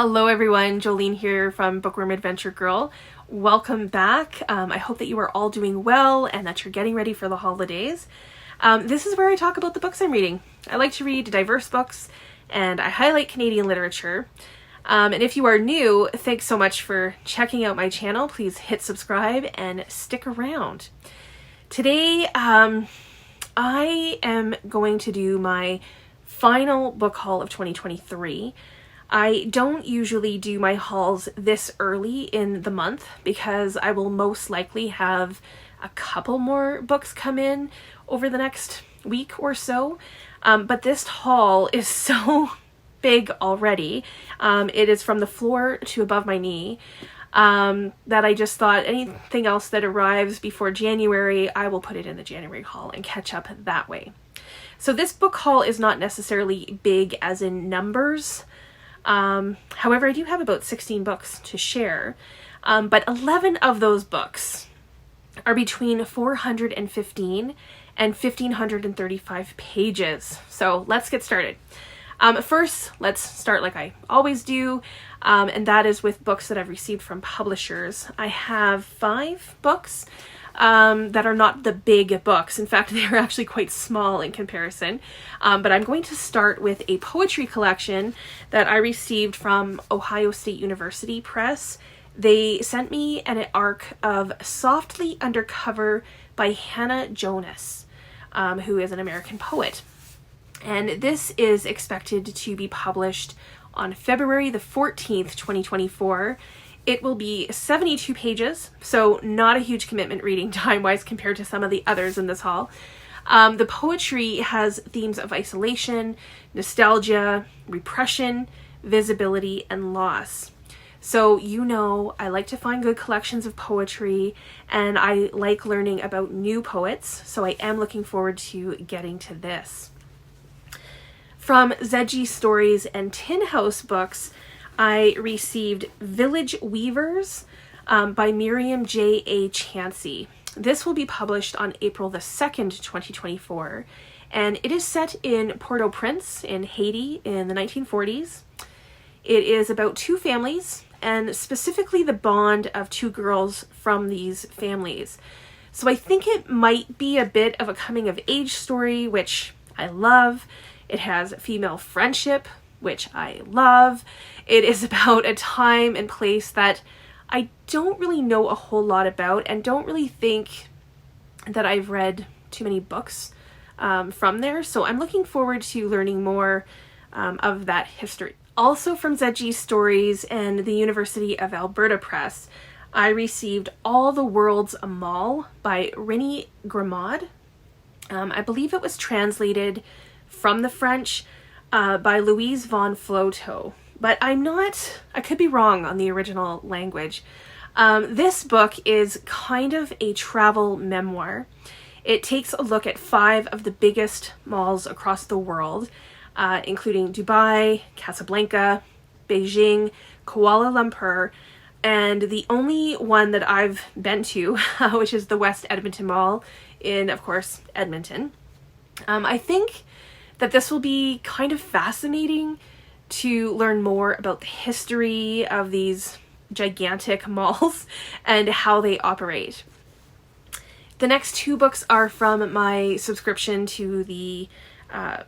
Hello everyone, Jolene here from Bookworm Adventure Girl. Welcome back. I hope that you are all doing well and that you're getting ready for the holidays. This is where I talk about the books I'm reading. I like to read diverse books and I highlight Canadian literature. And if you are new, thanks so much for checking out my channel. Please hit subscribe and stick around. Today, I am going to do my final book haul of 2023. I don't usually do my hauls this early in the month because I will most likely have a couple more books come in over the next week or so. But this haul is so big already. It is from the floor to above my knee. That I just thought anything else that arrives before January, I will put it in the January haul and catch up that way. So this book haul is not necessarily big as in numbers. However, I do have about 16 books to share, but 11 of those books are between 415 and 1,535 pages. So let's get started. First, let's start like I always do, and that is with books that I've received from publishers. I have 5 books that are not the big books. In fact, they're actually quite small in comparison. But I'm going to start with a poetry collection that I received from Ohio State University Press. They sent me an arc of Softly Undercover by Hanae Jonas, who is an American poet. And this is expected to be published on February the 14th, 2024. It will be 72 pages, so not a huge commitment reading time-wise compared to some of the others in this haul. The poetry has themes of isolation, nostalgia, repression, visibility, and loss. So you know I like to find good collections of poetry, and I like learning about new poets, so I am looking forward to getting to this. From Zedgy Stories and Tin House Books, I received Village Weavers by Myriam J.A. Chancy. This will be published on April the 2nd, 2024, and it is set in Port-au-Prince in Haiti in the 1940s. It is about 2 families, and specifically the bond of 2 girls from these families. So I think it might be a bit of a coming-of-age story, which I love. It has female friendship, which I love. It is about a time and place that I don't really know a whole lot about and don't really think that I've read too many books from there. So I'm looking forward to learning more of that history. Also from Zedgy Stories and the University of Alberta Press, I received All the World's a Mall by Rinny Gremaud. I believe it was translated from the French by Louise von Flowtow, but I could be wrong on the original language. This book is kind of a travel memoir. It takes a look at 5 of the biggest malls across the world, including Dubai, Casablanca, Beijing, Kuala Lumpur, and the only one that I've been to, which is the West Edmonton Mall in, of course, Edmonton. I think that this will be kind of fascinating to learn more about the history of these gigantic malls and how they operate. The next 2 books are from my subscription to the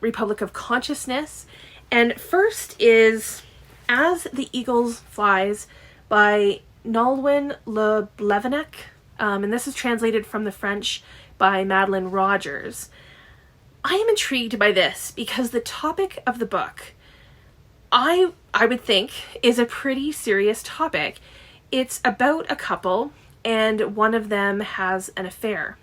Republic of Consciousness. And first is As the Eagles Flies by Nolwenn Le Blevennec. And this is translated from the French by Madeleine Rogers. I am intrigued by this because the topic of the book, I would think, is a pretty serious topic. It's about a couple and one of them has an affair.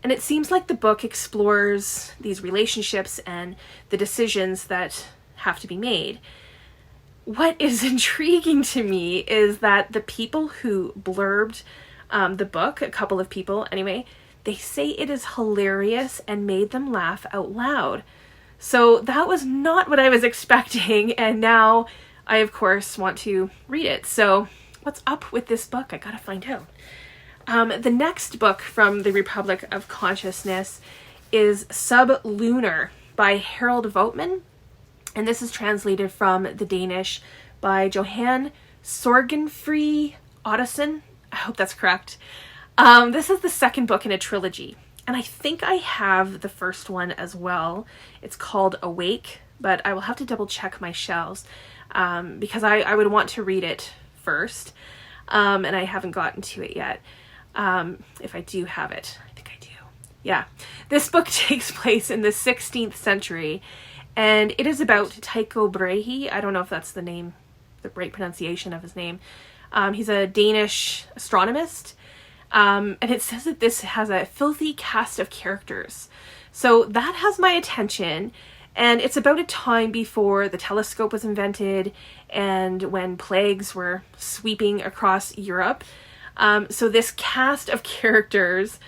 And it seems like the book explores these relationships and the decisions that have to be made. What is intriguing to me is that the people who blurbed the book, a couple of people anyway, they say it is hilarious and made them laugh out loud. So that was not what I was expecting, and now I, of course, want to read it. So what's up with this book? I gotta find out. The next book from the Republic of Consciousness is Sublunar by Harald Voetmann. And this is translated from the Danish by Johanne Sorgenfri Ottosen. I hope that's correct. This is the second book in a trilogy. And I think I have the first one as well. It's called Awake, but I will have to double check my shelves because I would want to read it first. And I haven't gotten to it yet. If I do have it. I think I do. Yeah. This book takes place in the 16th century. And it is about Tycho Brahe. I don't know if that's the name, the right pronunciation of his name. He's a Danish astronomist. And it says that this has a filthy cast of characters. So that has my attention. And it's about a time before the telescope was invented and when plagues were sweeping across Europe. So this cast of characters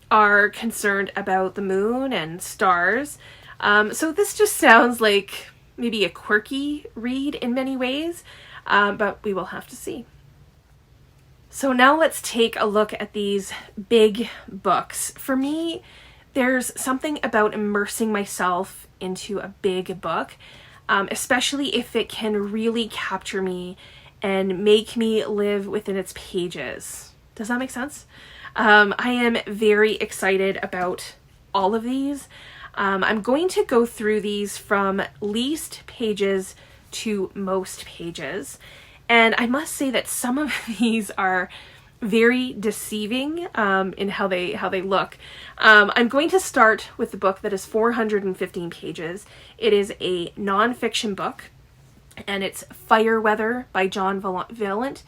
are concerned about the moon and stars. So this just sounds like maybe a quirky read in many ways, but we will have to see. So now let's take a look at these big books. For me, there's something about immersing myself into a big book, especially if it can really capture me and make me live within its pages. Does that make sense? I am very excited about all of these. I'm going to go through these from least pages to most pages. And I must say that some of these are very deceiving in how they look. I'm going to start with the book that is 415 pages. It is a nonfiction book, and it's Fire Weather by John Vaillant.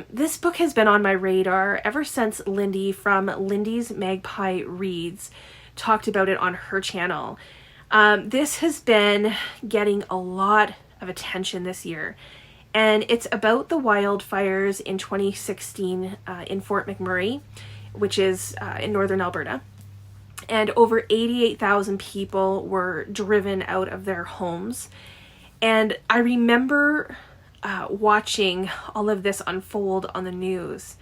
This book has been on my radar ever since Lindy from Lindy's Magpie Reads talked about it on her channel. This has been getting a lot of attention this year, and it's about the wildfires in 2016 in Fort McMurray, which is in northern Alberta. And over 88,000 people were driven out of their homes. And I remember watching all of this unfold on the news.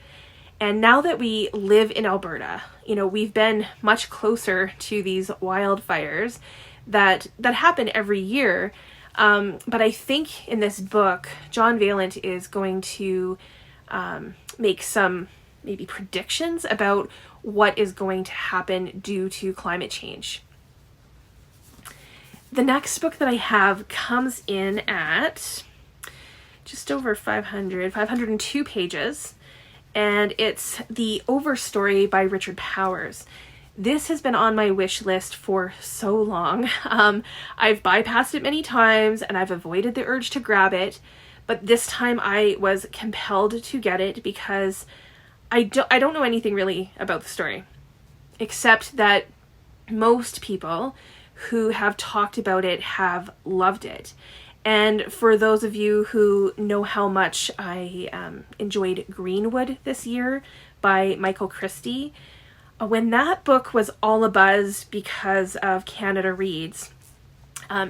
And now that we live in Alberta, we've been much closer to these wildfires that happen every year. But I think in this book, John Vaillant is going to make some maybe predictions about what is going to happen due to climate change. The next book that I have comes in at just over 502 pages. And it's The Overstory by Richard Powers. This has been on my wish list for so long. I've bypassed it many times and I've avoided the urge to grab it. But this time I was compelled to get it because I don't know anything really about the story. Except that most people who have talked about it have loved it. And for those of you who know how much I enjoyed Greenwood this year by Michael Christie, when that book was all abuzz because of Canada Reads,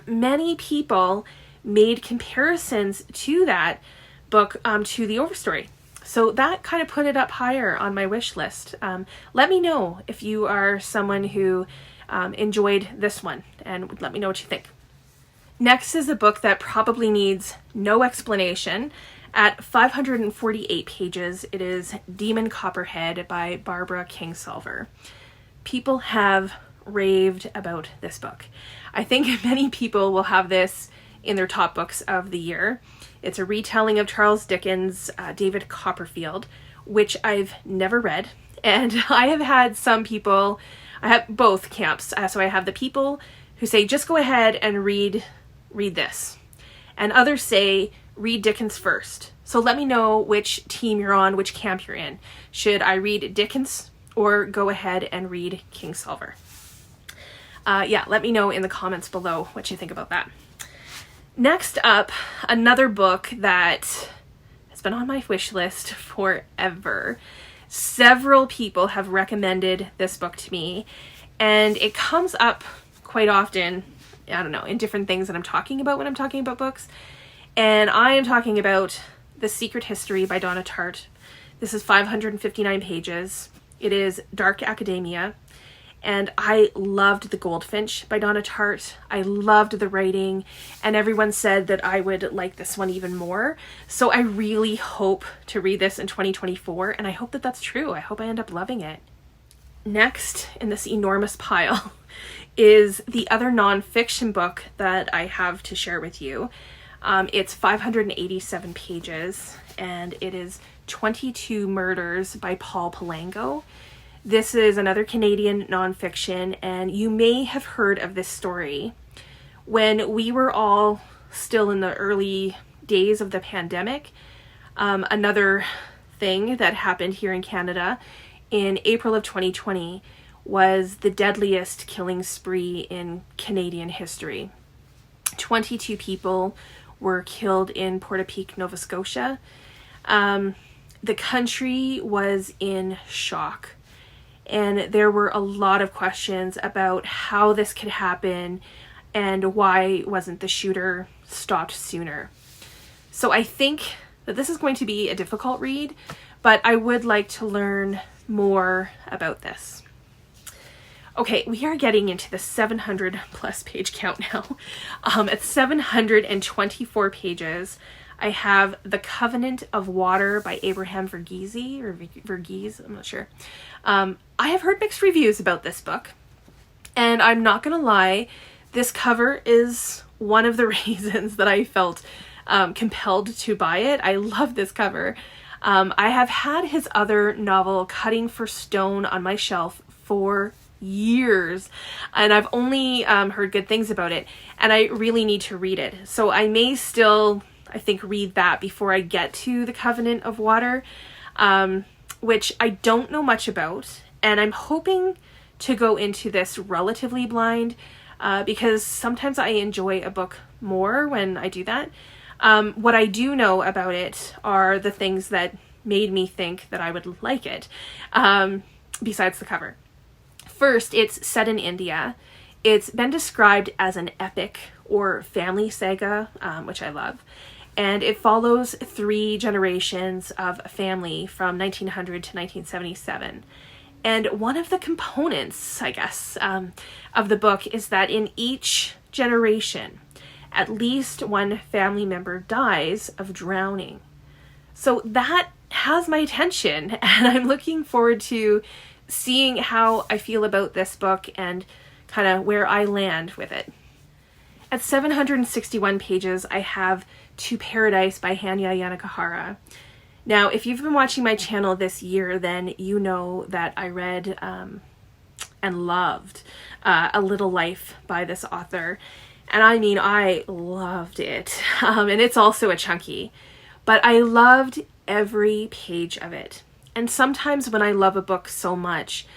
many people made comparisons to that book to The Overstory. So that kind of put it up higher on my wish list. Let me know if you are someone who enjoyed this one, and let me know what you think. Next is a book that probably needs no explanation. At 548 pages, it is Demon Copperhead by Barbara Kingsolver. People have raved about this book. I think many people will have this in their top books of the year. It's a retelling of Charles Dickens' David Copperfield, which I've never read. And I have had some people, I have both camps. So I have the people who say, just go ahead and read this. And others say, read Dickens first. So let me know which team you're on, which camp you're in. Should I read Dickens or go ahead and read Kingsolver? Let me know in the comments below what you think about that. Next up, another book that has been on my wish list forever. Several people have recommended this book to me, and it comes up quite often, I don't know, in different things that I'm talking about when I'm talking about books. And I am talking about The Secret History by Donna Tartt. This is 559 pages. It is dark academia. And I loved The Goldfinch by Donna Tartt. I loved the writing, and everyone said that I would like this one even more. So I really hope to read this in 2024, and I hope that that's true. I hope I end up loving it. Next in this enormous pile is the other nonfiction book that I have to share with you. It's 587 pages, and it is 22 Murders by Paul Palango. This is another Canadian nonfiction, and you may have heard of this story. When we were all still in the early days of the pandemic, another thing that happened here in Canada in April of 2020 was the deadliest killing spree in Canadian history. 22 people were killed in Portapique, Nova Scotia. The country was in shock. And there were a lot of questions about how this could happen and why wasn't the shooter stopped sooner. So I think that this is going to be a difficult read, but I would like to learn more about this. Okay, we are getting into the 700 plus page count now. At 724 pages, I have The Covenant of Water by Abraham Verghese, or Verghese, I'm not sure. I have heard mixed reviews about this book, and I'm not gonna lie, this cover is one of the reasons that I felt compelled to buy it. I love this cover. I have had his other novel, Cutting for Stone, on my shelf for years, and I've only heard good things about it, and I really need to read it. So I may still, I think, read that before I get to The Covenant of Water, which I don't know much about, and I'm hoping to go into this relatively blind, because sometimes I enjoy a book more when I do that. What I do know about it are the things that made me think that I would like it, besides the cover. First, it's set in India. It's been described as an epic or family saga, which I love. And it follows 3 generations of a family from 1900 to 1977. And one of the components, I guess, of the book is that in each generation, at least one family member dies of drowning. So that has my attention, and I'm looking forward to seeing how I feel about this book and kind of where I land with it. At 761 pages, I have To Paradise by Hanya Yanagihara. Now, if you've been watching my channel this year, then you know that I read and loved A Little Life by this author. And I mean, I loved it. And it's also a chunky. But I loved every page of it. And sometimes when I love a book so much,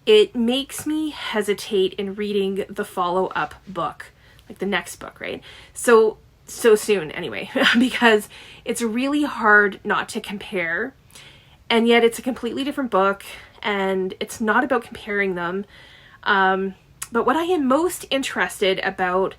it makes me hesitate in reading the follow-up book, like the next book, right? So soon anyway, because it's really hard not to compare, and yet it's a completely different book, and it's not about comparing them. But what I am most interested about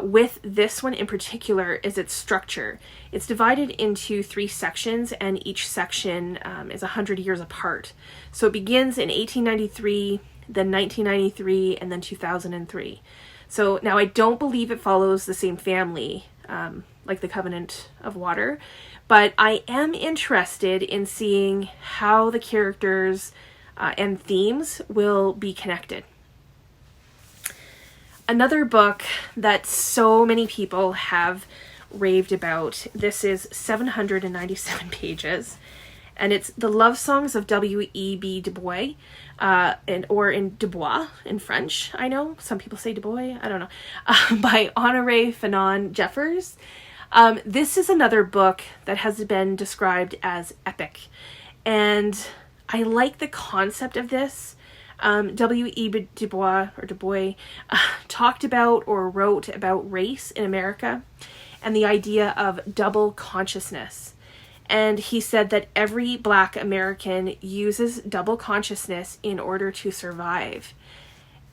with this one in particular is its structure. It's divided into 3 sections, and each section is 100 years apart. So it begins in 1893, then 1993, and then 2003. So now I don't believe it follows the same family like The Covenant of Water, but I am interested in seeing how the characters and themes will be connected. Another book that so many people have raved about, this is 797 pages, and it's The Love Songs of W.E.B. Du Bois, or in Du Bois in French, I know. Some people say Du Bois, I don't know, by Honoré Fanon Jeffers. This is another book that has been described as epic, and I like the concept of this. W.E.B. Du Bois talked about or wrote about race in America and the idea of double consciousness. And he said that every Black American uses double consciousness in order to survive.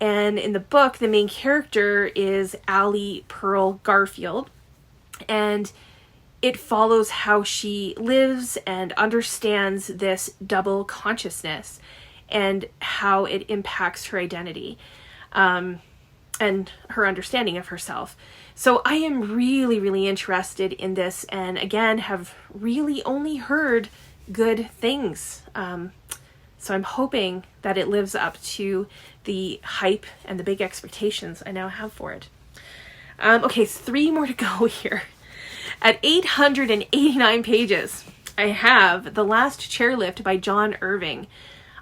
And in the book, the main character is Allie Pearl Garfield, and it follows how she lives and understands this double consciousness. and how it impacts her identity and her understanding of herself. So I am really, really interested in this, and again, have really only heard good things. So I'm hoping that it lives up to the hype and the big expectations I now have for it. Okay, 3 more to go here. At 889 pages, I have The Last Chairlift by John Irving.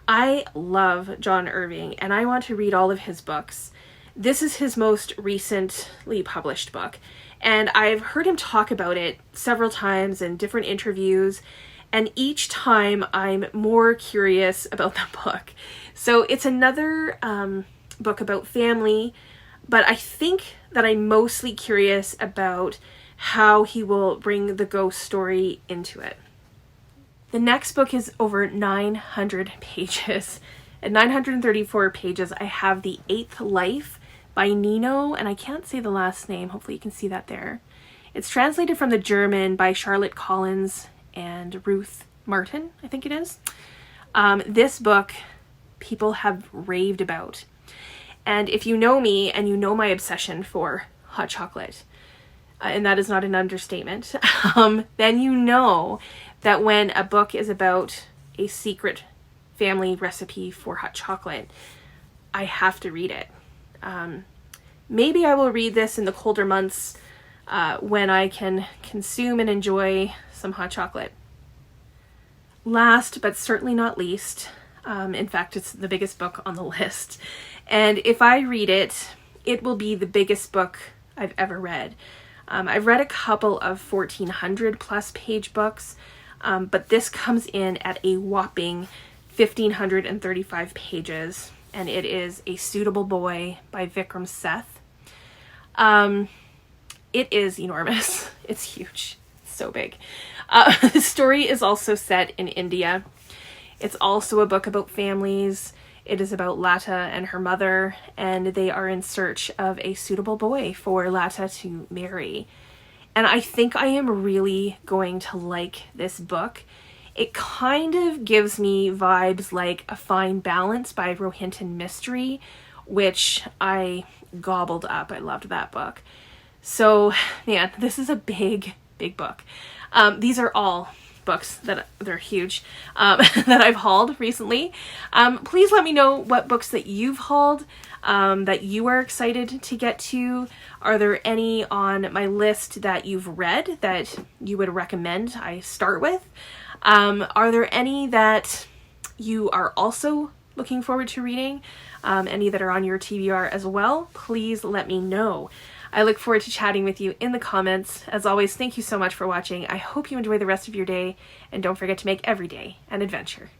I love John Irving, and I want to read all of his books. This is his most recently published book, and I've heard him talk about it several times in different interviews, and each time I'm more curious about the book. So it's another book about family, but I think that I'm mostly curious about how he will bring the ghost story into it. The next book is over 900 pages. At 934 pages, I have The Eighth Life by Nino, and I can't say the last name. Hopefully you can see that there. It's translated from the German by Charlotte Collins and Ruth Martin, I think it is. This book people have raved about. And if you know me and you know my obsession for hot chocolate, and that is not an understatement, then you know that when a book is about a secret family recipe for hot chocolate, I have to read it. Maybe I will read this in the colder months when I can consume and enjoy some hot chocolate. Last, but certainly not least, in fact, it's the biggest book on the list. And if I read it, it will be the biggest book I've ever read. I've read a couple of 1,400 plus page books, but this comes in at a whopping 1,535 pages, and it is A Suitable Boy by Vikram Seth. It is enormous. It's huge. It's so big. The story is also set in India. It's also a book about families. It is about Lata and her mother, and they are in search of a suitable boy for Lata to marry. And I think I am really going to like this book. It kind of gives me vibes like A Fine Balance by Rohinton Mystery, which I gobbled up. I loved that book. So, man, this is a big, big book. These are all books that they're huge that I've hauled recently. Please let me know what books that you've hauled that you are excited to get to. Are there any on my list that you've read that you would recommend I start with? Are there any that you are also looking forward to reading? Any that are on your TBR as well? Please let me know. I look forward to chatting with you in the comments. As always, thank you so much for watching. I hope you enjoy the rest of your day, and don't forget to make every day an adventure.